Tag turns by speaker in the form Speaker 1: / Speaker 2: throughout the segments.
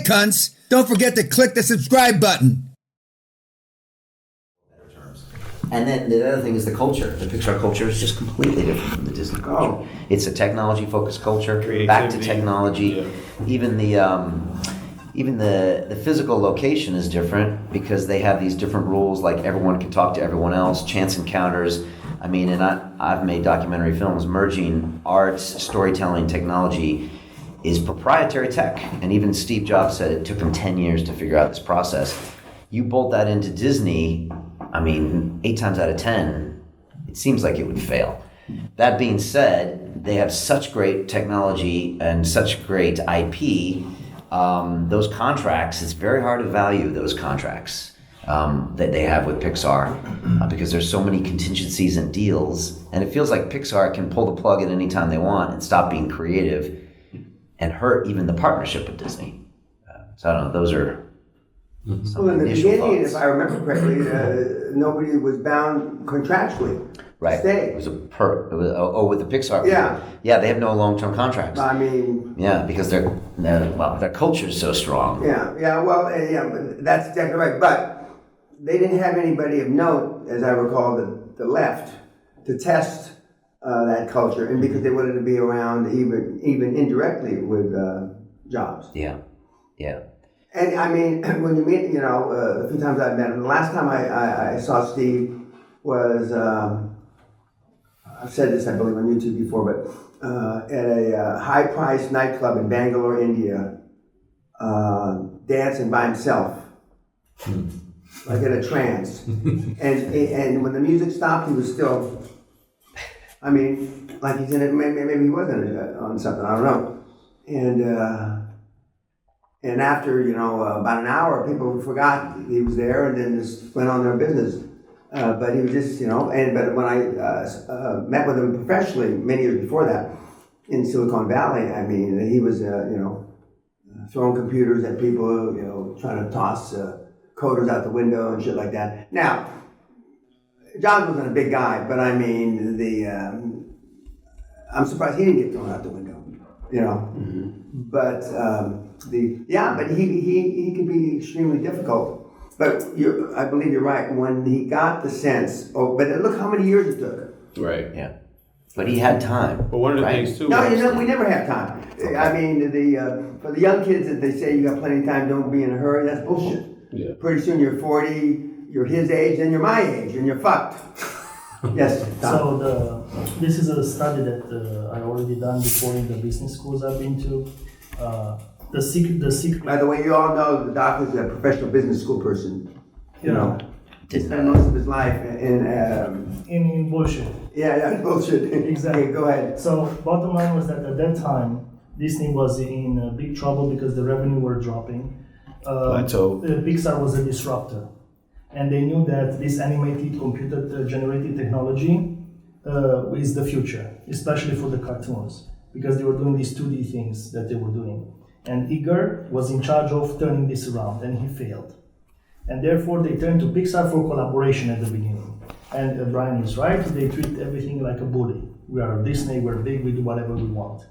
Speaker 1: cunts, don't forget to click the subscribe button.
Speaker 2: And then the other thing is the culture. The Pixar culture is just completely different from the Disney culture.
Speaker 3: Oh.
Speaker 2: It's a technology-focused culture.
Speaker 4: Creativity.
Speaker 2: Back to technology.
Speaker 4: Yeah.
Speaker 2: Even the physical location is different because they have these different rules. Like everyone can talk to everyone else. Chance encounters. I mean, and I've made documentary films. Merging arts, storytelling, technology is proprietary tech. And even Steve Jobs said it took him 10 years to figure out this process. You bolt that into Disney. I mean, 8 times out of 10, it seems like it would fail. That being said, they have such great technology and such great IP. Those contracts, it's very hard to value those contracts that they have with Pixar because there's so many contingencies and deals. And it feels like Pixar can pull the plug at any time they want and stop being creative and hurt even the partnership with Disney. So I don't know, those are...
Speaker 3: Well, in the beginning, if I remember correctly, nobody was bound contractually
Speaker 2: Right.
Speaker 3: to stay.
Speaker 2: It was with the Pixar.
Speaker 3: Yeah.
Speaker 2: Yeah, they have no long-term contracts.
Speaker 3: I mean,
Speaker 2: Yeah, because their culture is so strong.
Speaker 3: but that's exactly right. But they didn't have anybody of note, as I recall, the left, to test that culture, and because they wanted to be around even indirectly with Jobs.
Speaker 2: Yeah.
Speaker 3: And I mean, when you meet, a few times I've met him. The last time I saw Steve was, I've said this, I believe, on YouTube before, but at a high-priced nightclub in Bangalore, India, dancing by himself, like in a trance. and when the music stopped, he was still, I mean, like he's in it, maybe he was on something, I don't know. And after, about an hour, people forgot he was there and then just went on their business. But he was just, but when I met with him professionally many years before that in Silicon Valley, I mean, he was, throwing computers at people, trying to toss coders out the window and shit like that. Now, John wasn't a big guy, but I mean, I'm surprised he didn't get thrown out the window,
Speaker 2: Mm-hmm.
Speaker 3: But but he can be extremely difficult. But I believe you're right. When he got the sense, but look how many years it took.
Speaker 4: Right.
Speaker 2: Yeah. But he had time.
Speaker 4: But one of the
Speaker 2: right?
Speaker 4: things too.
Speaker 3: No, we never have time. Okay. I mean, for the young kids that they say you got plenty of time, don't be in a hurry. That's bullshit.
Speaker 4: Yeah.
Speaker 3: Pretty soon you're 40, you're his age, then you're my age, and you're fucked. Yes. Tom.
Speaker 5: So this is a study that I already done before in the business schools I've been to. The secret.
Speaker 3: By the way, you all know the doctor's a professional business school person. He spent most of his life
Speaker 5: in bullshit.
Speaker 3: Yeah, bullshit.
Speaker 5: Exactly.
Speaker 3: Okay, go ahead.
Speaker 5: So bottom line was that at that time, Disney was in big trouble because the revenue were dropping.
Speaker 4: Plateau.
Speaker 5: Pixar was a disruptor. And they knew that this animated computer-generated technology is the future, especially for the cartoons, because they were doing these 2D things that they were doing. And Iger was in charge of turning this around, and he failed. And therefore, they turned to Pixar for collaboration at the beginning. And Brian is right, they treat everything like a bully. We are Disney, we're big, we do whatever we want.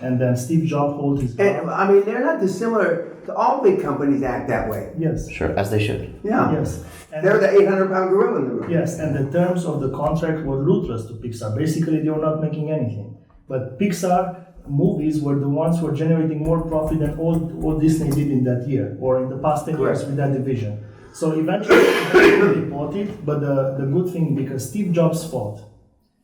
Speaker 5: And then Steve Jobs holds his ground.
Speaker 3: I mean, they're not dissimilar to all big companies act that way.
Speaker 5: Yes.
Speaker 2: Sure, as they should.
Speaker 3: Yeah.
Speaker 5: Yes. And
Speaker 3: They're the 800-pound gorilla in the room.
Speaker 5: yes, and the terms of the contract were ruthless to Pixar. Basically, they were not making anything. But Pixar movies were the ones who were generating more profit than all Disney did in that year, or in the past 10 years with that division. So eventually they bought it, but the good thing, because Steve Jobs fought,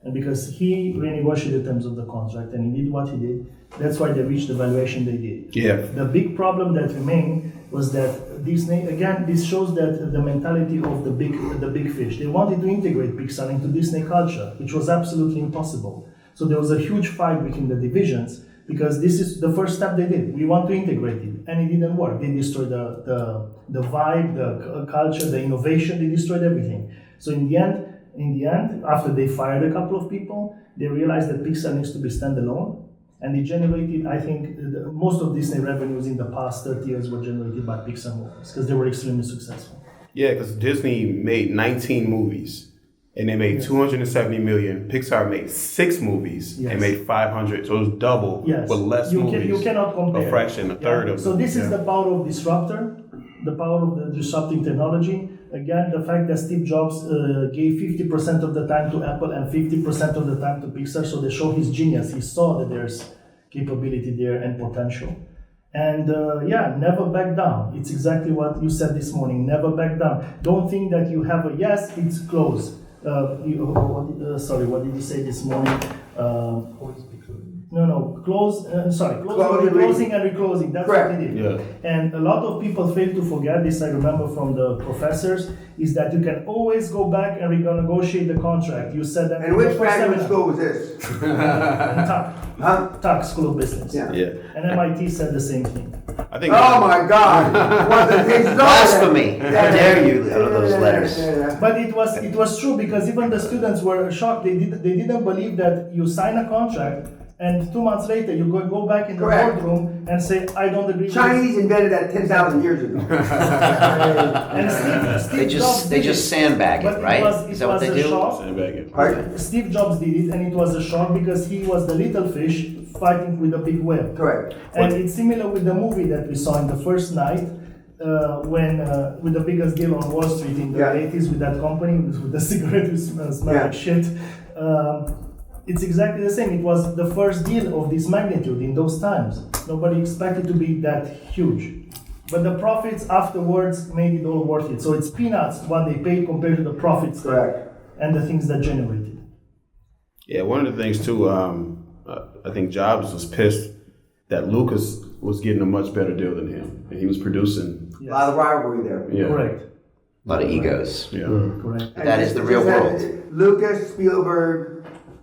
Speaker 5: and because he renegotiated the terms of the contract and he did what he did, that's why they reached the valuation they did.
Speaker 4: Yeah.
Speaker 5: The big problem that remained was that Disney, again, this shows that the mentality of the big fish. They wanted to integrate Pixar into Disney culture, which was absolutely impossible. So there was a huge fight between the divisions because this is the first step they did. We want to integrate it, and it didn't work. They destroyed the vibe, the culture, the innovation. They destroyed everything. So in the end, after they fired a couple of people, they realized that Pixar needs to be standalone. And they generated, I think, most of Disney revenues in the past 30 years were generated by Pixar movies because they were extremely successful.
Speaker 4: Yeah, because Disney made 19 movies and they made 270 million. Pixar made 6 movies and made 500, so it was double, but less movies.
Speaker 5: You cannot compare.
Speaker 4: A fraction, a third of them.
Speaker 5: So this is the power of disruptor, the power of the disrupting technology. Again, the fact that Steve Jobs gave 50% of the time to Apple and 50% of the time to Pixar, so they show his genius. He saw that there's capability there and potential. And never back down. It's exactly what you said this morning. Never back down. Don't think that you have a yes, it's close. What did you say this morning? Closing and reclosing. That's
Speaker 3: Correct.
Speaker 5: what they did.
Speaker 4: Yeah.
Speaker 5: And a lot of people fail to forget this. I remember from the professors is that you can always go back and renegotiate the contract. You said that.
Speaker 3: And which graduate school was this?
Speaker 5: TUC School of Business.
Speaker 3: Yeah.
Speaker 5: And MIT said the same thing.
Speaker 4: I think.
Speaker 3: Oh my God!
Speaker 2: Blasphemy! How dare you out of those letters?
Speaker 5: But it was true because even the students were shocked. They didn't believe that you sign a contract and 2 months later you go back in the boardroom and say, I don't agree.
Speaker 3: Chinese invented that 10,000 years ago.
Speaker 5: And
Speaker 2: They just sandbag it, right? Is that what they do?
Speaker 4: Sandbag it.
Speaker 3: Right?
Speaker 5: Steve Jobs did it, and it was a shock because he was the little fish fighting with the big whale.
Speaker 3: Correct.
Speaker 5: And it's similar with the movie that we saw in the first night, when with the biggest deal on Wall Street in the 80s with that company, with the cigarette who smelled like shit. It's exactly the same. It was the first deal of this magnitude in those times. Nobody expected to be that huge. But the profits afterwards made it all worth it. So it's peanuts what they paid compared to the profits and the things that generated.
Speaker 4: Yeah, one of the things too, I think Jobs was pissed that Lucas was getting a much better deal than him. And he was producing.
Speaker 3: A lot of rivalry there.
Speaker 4: Yeah.
Speaker 5: Correct.
Speaker 2: A lot of egos.
Speaker 4: Yeah.
Speaker 5: Correct.
Speaker 2: But that is the real world.
Speaker 3: Lucas, Spielberg,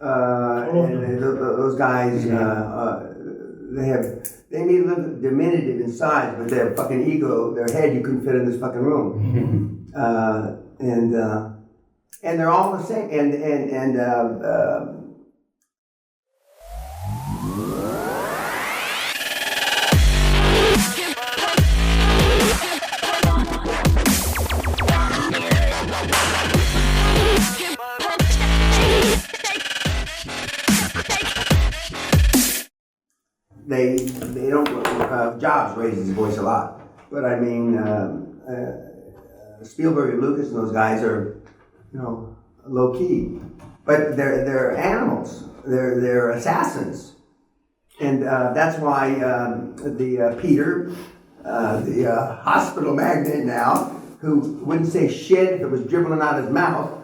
Speaker 3: and those guys, they may look diminutive in size, but their fucking ego, their head, you couldn't fit in this fucking room. And they're all the same. They don't. Jobs raises his voice a lot, but I mean, Spielberg and Lucas and those guys are, low key, but they're animals. They're assassins, and that's why the Peter, the hospital magnate now, who wouldn't say shit if it was dribbling out his mouth,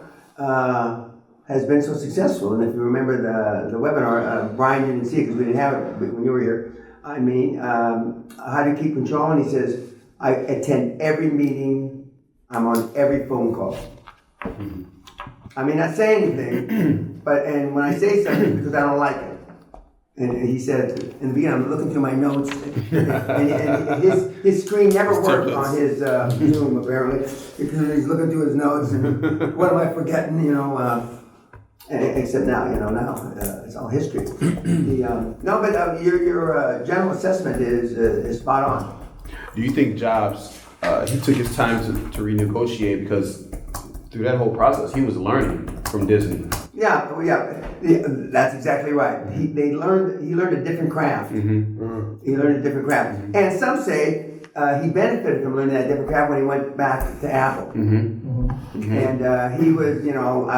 Speaker 3: has been so successful. And if you remember the webinar, Brian didn't see it because we didn't have it when you were here. I mean, how to keep control, and he says, I attend every meeting, I'm on every phone call. I mean, not saying anything, and when I say something, it's because I don't like it. And he said, in the beginning, I'm looking through my notes, and his screen never worked on his Zoom, apparently, because he's looking through his notes, and what am I forgetting, except now, now it's all history. But your general assessment is spot on.
Speaker 4: Do you think Jobs, he took his time to renegotiate because through that whole process, he was learning from Disney? Yeah,
Speaker 3: that's exactly right. He learned a different craft. Mm-hmm. He learned a different craft. And some say he benefited from learning that different craft when he went back to Apple. Mm-hmm. Mm-hmm. And he was, I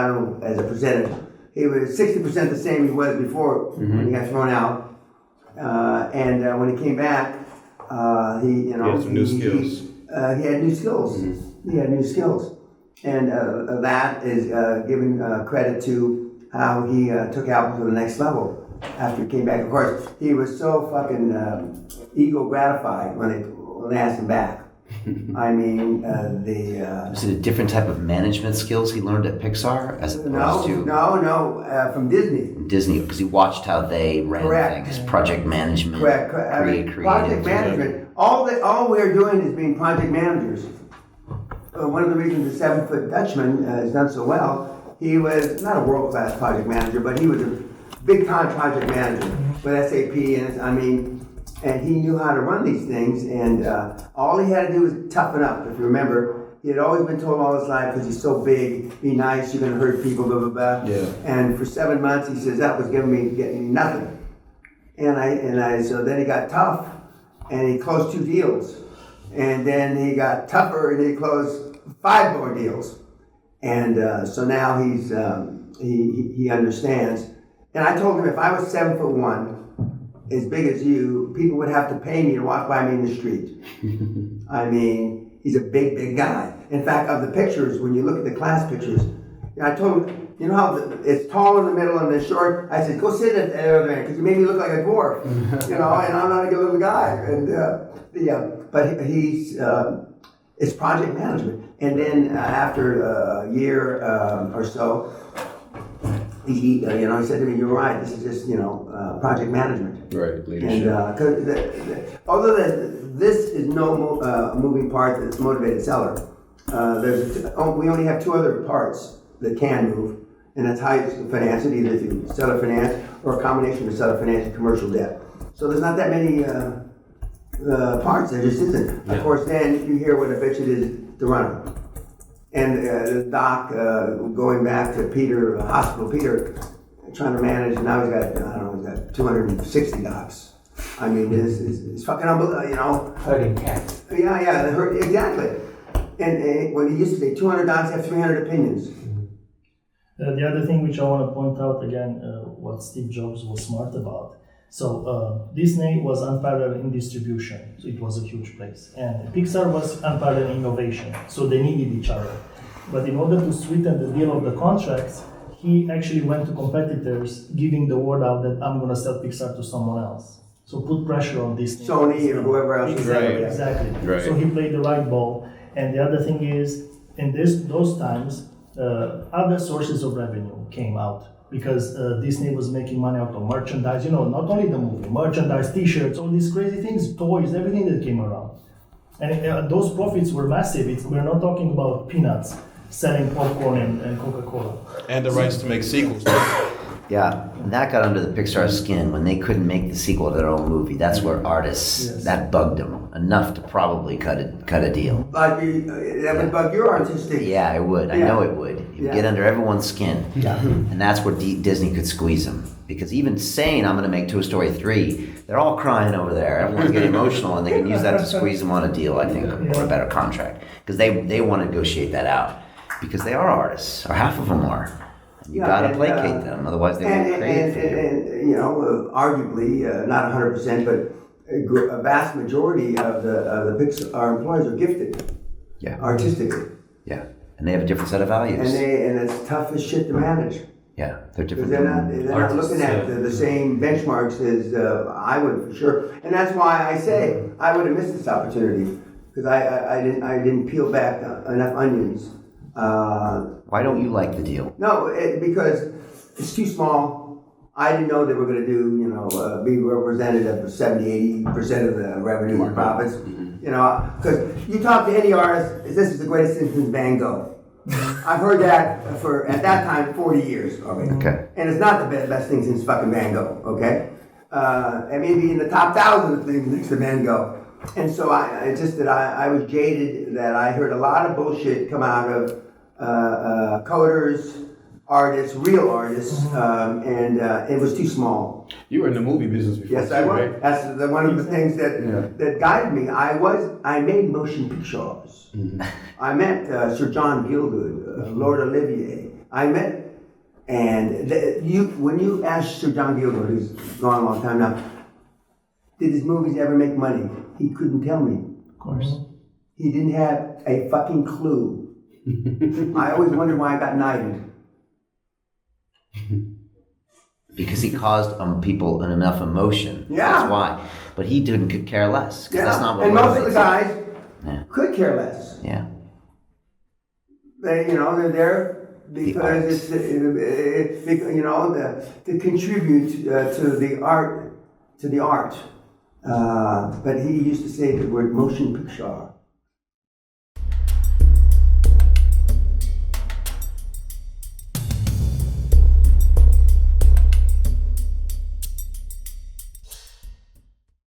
Speaker 3: don't know, as a percentage, he was 60% the same he was before when he got thrown out. And when he came back, he
Speaker 4: had some new skills.
Speaker 3: He had new skills. Mm-hmm. He had new skills. And that is giving credit to how he took Apple to the next level after he came back. Of course, he was so fucking ego gratified when they asked him back. I mean,
Speaker 2: Was it a different type of management skills he learned at Pixar as opposed to...
Speaker 3: No, from Disney.
Speaker 2: Disney, because he watched how they ran things, project management, creative.
Speaker 3: Project management. All we're doing is being project managers. One of the reasons the 7-foot Dutchman has done so well, he was not a world-class project manager, but he was a big-time project manager with SAP, and he knew how to run these things, and all he had to do was toughen up. If you remember, He had always been told all his life, because he's so big, be nice, you're going to hurt people, blah, blah, blah.
Speaker 4: Yeah.
Speaker 3: And for 7 months, he says, that was getting me nothing. So then he got tough, and he closed 2 deals. And then he got tougher, and he closed 5 more deals. And so now he understands. And I told him, if I was 7'1", as big as you, people would have to pay me to walk by me in the street. I mean, he's a big, big guy. In fact, of the pictures, when you look at the class pictures, I told him, you know how it's tall in the middle and it's short? I said, go sit at the other end, because you made me look like a dwarf, and I'm not a good little guy. And but he's it's project management. And then after a year or so, he said to me, "You're right. This is just project management."
Speaker 4: Right, leadership.
Speaker 3: And although this is no moving part that's motivated seller, we only have 2 other parts that can move, and that's how you finance it, either through seller finance or a combination of seller finance and commercial debt. So there's not that many parts. There just isn't. Yeah. Of course, then you hear what a bitch it is to run them. And the doc, going back to Peter, Hospital Peter, trying to manage, now he's got 260 docs. I mean, it's fucking unbelievable,
Speaker 6: Hurting cats.
Speaker 3: Yeah, exactly. And when he used to say 200 docs have 300 opinions.
Speaker 5: The other thing which I want to point out again, what Steve Jobs was smart about. So Disney was unparalleled in distribution, so it was a huge place. And Pixar was unparalleled in innovation, so they needed each other. But in order to sweeten the deal of the contracts, he actually went to competitors, giving the word out that I'm going to sell Pixar to someone else. So put pressure on Disney.
Speaker 3: Sony or whoever else.
Speaker 5: Exactly.
Speaker 4: Right.
Speaker 5: So he played the right ball. And the other thing is, in those times, other sources of revenue came out. Because Disney was making money out of merchandise, not only the movie, merchandise, T-shirts, all these crazy things, toys, everything that came around. And those profits were massive. We're not talking about peanuts selling popcorn and Coca-Cola.
Speaker 4: And the rights to make sequels.
Speaker 2: Yeah, and that got under the Pixar skin when they couldn't make the sequel to their own movie. That's where artists, that bugged them enough to probably cut a deal.
Speaker 3: That would bug your artistic.
Speaker 2: Yeah, it would. I know it would. It would get under everyone's skin.
Speaker 3: Yeah.
Speaker 2: And that's where Disney could squeeze them. Because even saying, I'm going to make Toy Story 3, they're all crying over there. Everyone's getting emotional, and they can use that to squeeze them on a deal, I think, or a better contract. Because they want to negotiate that out. Because they are artists, or half of them are. You got to placate them, otherwise they won't create for you.
Speaker 3: And arguably, not 100%, but a vast majority of the Pixar employees are gifted, artistically.
Speaker 2: Yeah, and they have a different set of values.
Speaker 3: And it's tough as shit to manage.
Speaker 2: Yeah, they're
Speaker 3: Because
Speaker 2: different.
Speaker 3: they're not looking at the same benchmarks as I would, for sure. And that's why I say I would have missed this opportunity, because I didn't peel back enough onions.
Speaker 2: Why don't you like the deal?
Speaker 3: No, because it's too small. I didn't know they were going to do, be representative of 70-80% of the revenue and profits. Because you talk to any artist, this is the greatest thing since Van Gogh. I've heard that for, at that time, 40 years already.
Speaker 2: Okay.
Speaker 3: And it's not the best thing since fucking Van Gogh, okay? And maybe in the top 1,000 things next to Van Gogh. And so I was jaded that I heard a lot of bullshit come out of coders, artists, real artists, and it was too small.
Speaker 4: You were in the movie business before.
Speaker 3: Yes, I was.
Speaker 4: Right?
Speaker 3: That's one of the things that guided me. I made motion pictures. Mm-hmm. I met Sir John Gielgud, Lord Olivier. When you ask Sir John Gielgud, who's gone a long time now, did his movies ever make money? He couldn't tell me.
Speaker 5: Of course.
Speaker 3: He didn't have a fucking clue. I always wondered why I got knighted.
Speaker 2: Because he caused people enough emotion.
Speaker 3: Yeah.
Speaker 2: That's why. But he could care less. Because that's not what
Speaker 3: and most of
Speaker 2: motivates
Speaker 3: the guys could care less.
Speaker 2: Yeah.
Speaker 3: They're there because to contribute to the art. But he used to say the word motion picture.